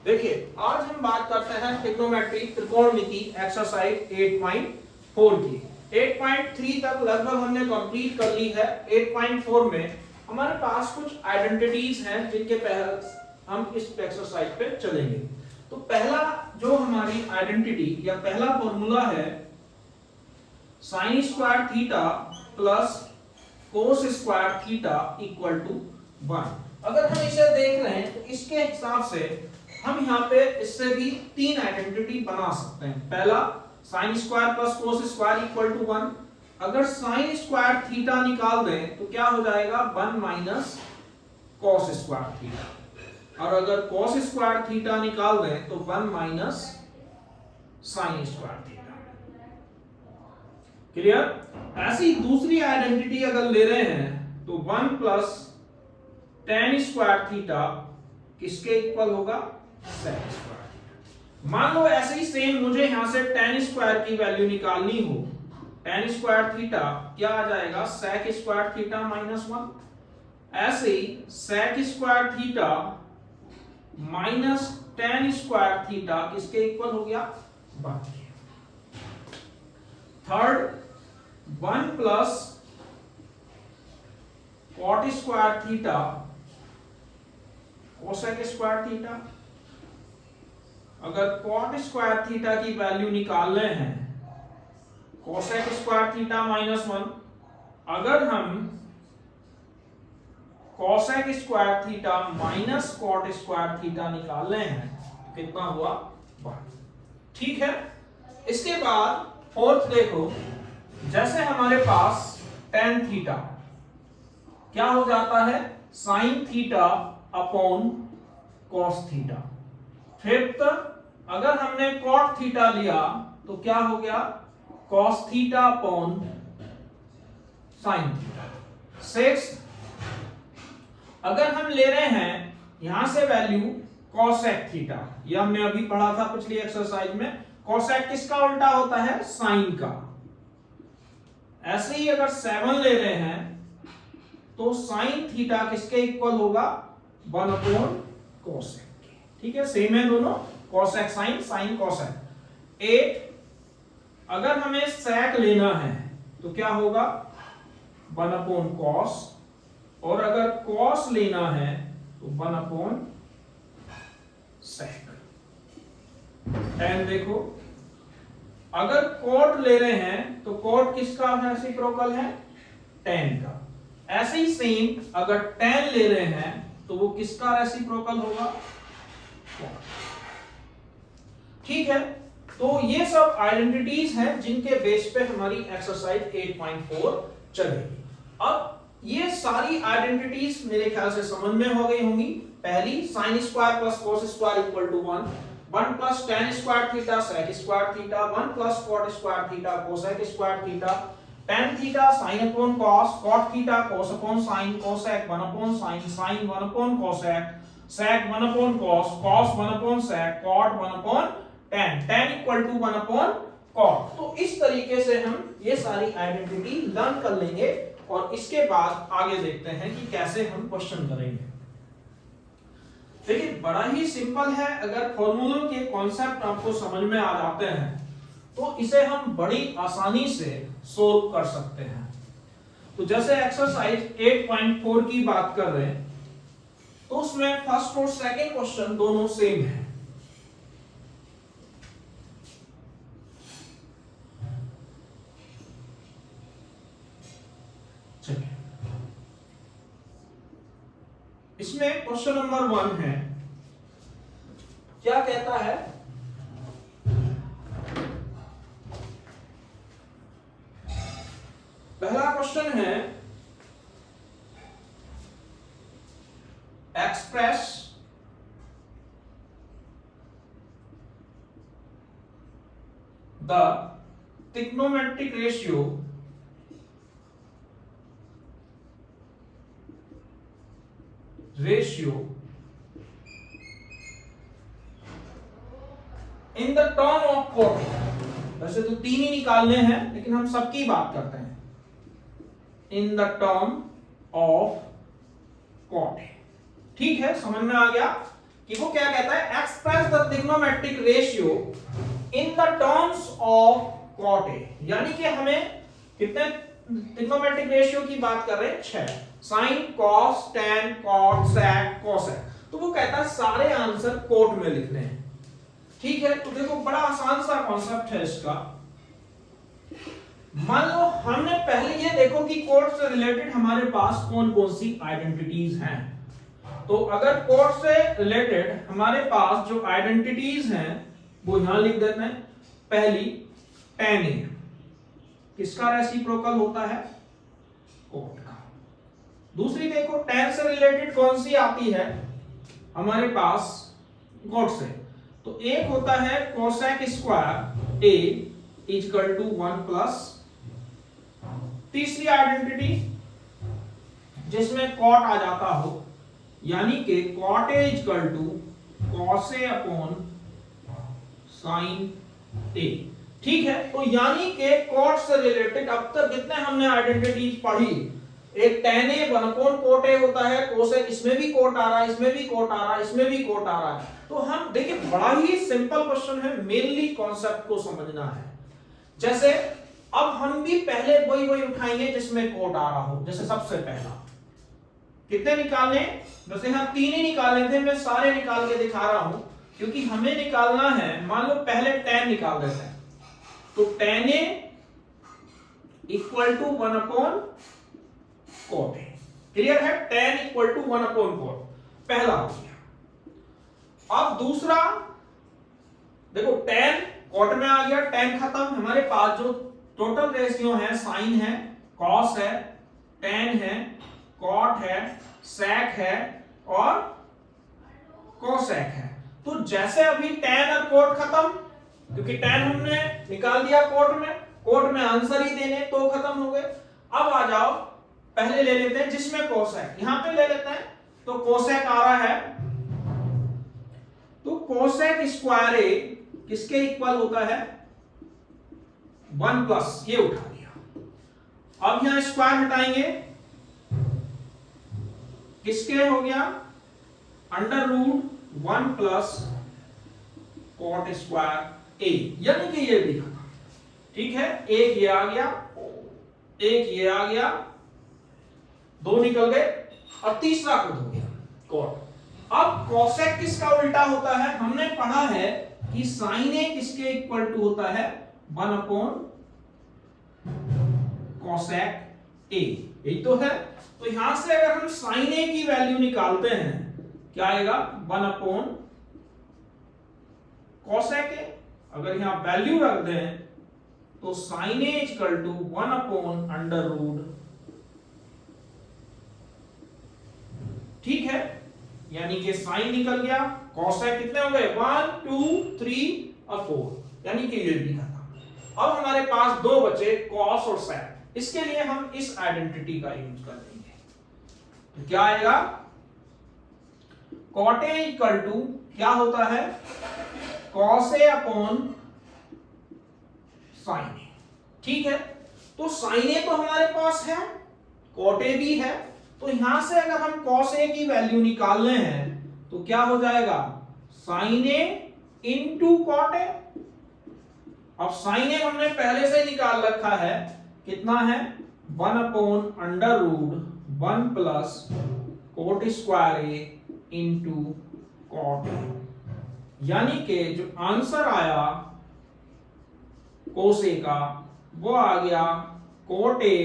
देखिए आज हम बात करते हैं ट्रिग्नोमेट्री त्रिकोणमिति एक्सरसाइज 8.4 की। 8.3 तक लगभग हमने कंप्लीट कर ली है। 8.4 में हमारे पास कुछ आइडेंटिटीज हैं जिनके तहत हम इस एक्सरसाइज पे चलेंगे। तो पहला जो हमारी आइडेंटिटी या पहला फॉर्मूला है sine square theta plus cos square theta equal to 1। अगर हम इसे देख रहे हैं तो इसके हिसाब से हम यहाँ पे इससे भी तीन आइडेंटिटी बना सकते हैं। पहला sine square plus cos square equal to 1। अगर साइन स्क्वायर थीटा निकाल दें तो क्या हो जाएगा 1 माइनस कॉस स्क्वायर थीटा, और अगर कॉस स्क्वायर थीटा निकाल दें तो 1 minus sign square theta. Clear. ऐसी दूसरी आइडेंटिटी अगर ले रहे हैं तो 1 प्लस टेन स्क्वायर थीटा किसके इक्वल होगा सेक स्क्वायर। मान लो ऐसे ही सेम मुझे यहां से टेन स्क्वायर की वैल्यू निकालनी हो, टेन स्क्वायर थीटा क्या आ जाएगा सेक स्क्वायर थीटा माइनस 1। ऐसे ही sec square theta minus tan square theta किसके इक्वल हो गया 1। Third 1 plus cot square theta cosec square theta. अगर कॉट स्क्वायर थीटा की वैल्यू निकालने हैं कोसेक स्क्वायर थीटा माइनस 1। अगर हम cosec square theta minus cot square theta निकालने हैं तो कितना हुआ 1। ठीक है। इसके बाद फोर्थ देखो, जैसे हमारे पास टेन थीटा क्या हो जाता है sine theta upon cos theta. Fifth अगर हमने कॉट थीटा लिया तो क्या हो गया cos theta upon sine theta. Sixth अगर हम ले रहे हैं यहां से वैल्यू कॉसेक थीटा, यह हमने अभी पढ़ा था पिछली एक्सरसाइज में। कॉसेक किसका उल्टा होता है साइन का। ऐसे ही अगर 7 ले रहे हैं तो साइन थीटा किसके इक्वल होगा 1 अपॉन कोसेक। ठीक है, सेम है दोनों, कोसेक साइन साइन कोसेक। 8 अगर हमें सेक लेना है तो क्या होगा 1 अपॉन कॉस, और अगर कॉस लेना है तो 1 अपॉन सेक। 10 देखो, अगर कोट ले रहे हैं तो कोट किसका रेसिप्रोकल है 10 का। ऐसे ही सेम अगर 10 ले रहे हैं तो वो किसका रेसिप्रोकल होगा। ठीक है, तो ये सब आइडेंटिटीज हैं जिनके बेस पे हमारी एक्सरसाइज 8.4 चलेगी। अब ये सारी आइडेंटिटीज मेरे ख्याल से समझ में हो गई होंगी। पहली sine square plus cos square equal to 1, 1 plus tan square theta sec square theta, 1 plus cot square theta cosec square theta, tan theta sine upon cos, cot theta cos upon sine, cosec 1 upon sine, sine 1 upon cosec, sec 1 upon cos, cos 1 upon sec, cot 1 upon tan, tan equal to 1 upon cot. तो इस तरीके से हम ये सारी identity learn कर लेंगे और इसके बाद आगे देखते हैं कि कैसे हम क्वेश्चन करेंगे। देखिए बड़ा ही सिंपल है। अगर फॉर्मूलों के कॉन्सेप्ट आपको समझ में आ जाते हैं तो इसे हम बड़ी आसानी से सोल्व कर सकते हैं। तो जैसे एक्सरसाइज 8.4 की बात कर रहे हैं तो उसमें फर्स्ट और सेकंड क्वेश्चन दोनों सेम है। चलिए, इसमें क्वेश्चन नंबर 1 है, क्या कहता है पहला क्वेश्चन है express the trigonometric ratio in the term of cot. वैसे तो तीन ही निकालने हैं लेकिन हम सबकी बात करते हैं। In the term of cot. ठीक है, समझ में आ गया कि वो क्या कहता है express trigonometric ratio in the terms of cot A, यानी कि हमें कितने ट्रिग्नोमेट्रिक रेशियो की बात कर रहे हैं, 6, sine cos tan cot sec cosec. तो वो कहता है सारे आंसर कोट में लिखने हैं। ठीक है, तो देखो बड़ा आसान सा कॉन्सेप्ट है इसका। मान लो हमने पहले ये देखो कि कोट से रिलेटेड हमारे पास कौन कौन सी आइडेंटिटीज हैं। तो अगर कोट से रिलेटेड हमारे पास जो आइडेंटिटीज हैं वो यहां लिख देते हैं। पहली tan A किसका रेसिप्रोकल होता है, कोट का। दूसरी देखो tan से रिलेटेड कौन सी आती है हमारे पास कोट से, तो एक होता है cosec square A equal to 1 plus, तीसरी आइडेंटिटी जिसमें कॉट आ जाता हो, यानी कि cot A equal to cos A upon sine A। ठीक है, तो यानी कि कॉट से रिलेटेड अब तक जितने हमने आइडेंटिटीज पढ़ी, एक tan A 1 upon cot A होता है, कोसेक इसमें भी कोट आ रहा है, इसमें भी कोट आ रहा है, इसमें भी कोट आ रहा है। तो हम देखिए बड़ा ही सिंपल क्वेश्चन है, मेनली कॉन्सेप्ट को समझना है। जैसे अब हम भी पहले वही उठाएंगे जिसमें कोट आ रहा हो। जैसे सबसे पहला कितने निकालने, जैसे यहां 3 ही निकालने थे, मैं सारे निकाल के दिखा रहा हूं क्योंकि हमें निकालना है। मान लो पहले tan निकाल देते हैं, तो tan A equal to 1 upon cot A। Clear है, tan equal to 1 upon cot, पहला हो गया। अब दूसरा देखो tan कोट में आ गया, tan खत्म, हमारे पास जो टोटल रेशियो है, साइन है, कॉस है, tan है, कॉट है, सेक है और कोसेक है। तो जैसे अभी tan और कोट खत्म, क्योंकि tan हमने निकाल दिया कोट में आंसर ही देने, तो खत्म हो गए। अब आ जाओ पहले ले लेते हैं जिसमें कोसेक, यहां पे ले लेते हैं, तो कोसेक आ रहा है, तो कोसेक स्क्वायर A किसके इक्वल होता है, 1 प्लस, ये उठा लिया। अब यहां स्क्वायर हटाएंगे, किसके हो गया, under root 1 plus cot square A, यानी कि ये भी खत्म। ठीक है, एक ये आ गया, एक ये आ गया, 2 निकल गए और तीसरा खुद हो गया कॉट। अब कोसेक किसका उल्टा होता है, हमने पढ़ा है कि साइन A किसके इक्वल टू होता है, 1 अपॉन कोसेक A, यही तो है। तो यहां से अगर हम साइन A की वैल्यू निकालते हैं, क्या आएगा, 1 अपॉन कोसेक A। अगर यहां वैल्यू रख दें तो sine A equal to 1 upon under root, ठीक है, यानी कि साइन निकल गया, कोसेक कितने हो गए, 1 2 3 और 4, यानी कि ये भी खत्म। अब हमारे पास 2 बचे, कॉस और सेक। इसके लिए हम इस आइडेंटिटी का यूज कर लेंगे, तो क्या आएगा, कॉट A इक्वल टू क्या होता है, cos A upon sine A। ठीक है, तो साइन A तो हमारे पास है, कॉट A भी है, तो यहां से अगर हम कॉस A की वैल्यू निकालने हैं तो क्या हो जाएगा, sine A into cot A। अब साइन A हमने पहले से निकाल रखा है, कितना है, 1 upon under root 1 plus cot square A into cot A, यानी कि जो आंसर आया कोस A का, वो आ गया cot A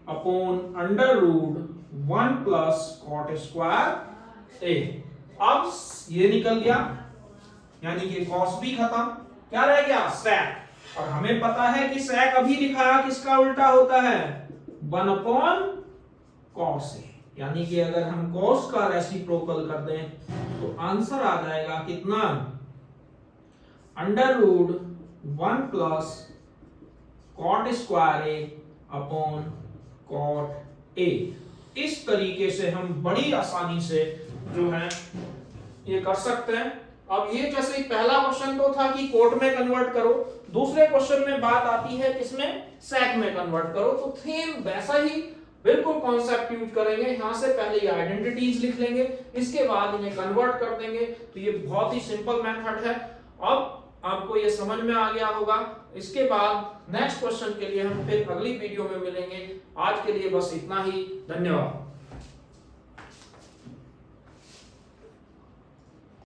upon under root 1 plus cot square A। अब ये निकल गया, यानी कि कॉस भी खत्म, क्या रह गया, सेक। और हमें पता है कि सेक अभी लिखाया किसका उल्टा होता है, 1 अपॉन कॉस A, यानी कि अगर हम कॉस का रेसिप्रोकल कर दें तो आंसर आ जाएगा कितना, under root 1 plus cot square A upon cot A। इस तरीके से हम बड़ी आसानी से जो है ये कर सकते हैं। अब ये जैसे ही पहला क्वेश्चन तो था कि कोट में कन्वर्ट करो, दूसरे क्वेश्चन में बात आती है किसमें, सेक में कन्वर्ट करो। तो थीम वैसा ही बिल्कुल कॉन्सेप्ट यूज करेंगे। यहां से पहले ये आइडेंटिटीज लिख लेंगे, इसके बाद इन्हें कन्वर्ट कर देंगे। तो ये बहुत ही सिंपल मेथड है। अब आपको ये समझ में आ गया होगा। इसके बाद नेक्स्ट क्वेश्चन के लिए हम फिर अगली वीडियो में मिलेंगे। आज के लिए बस इतना ही। धन्यवाद।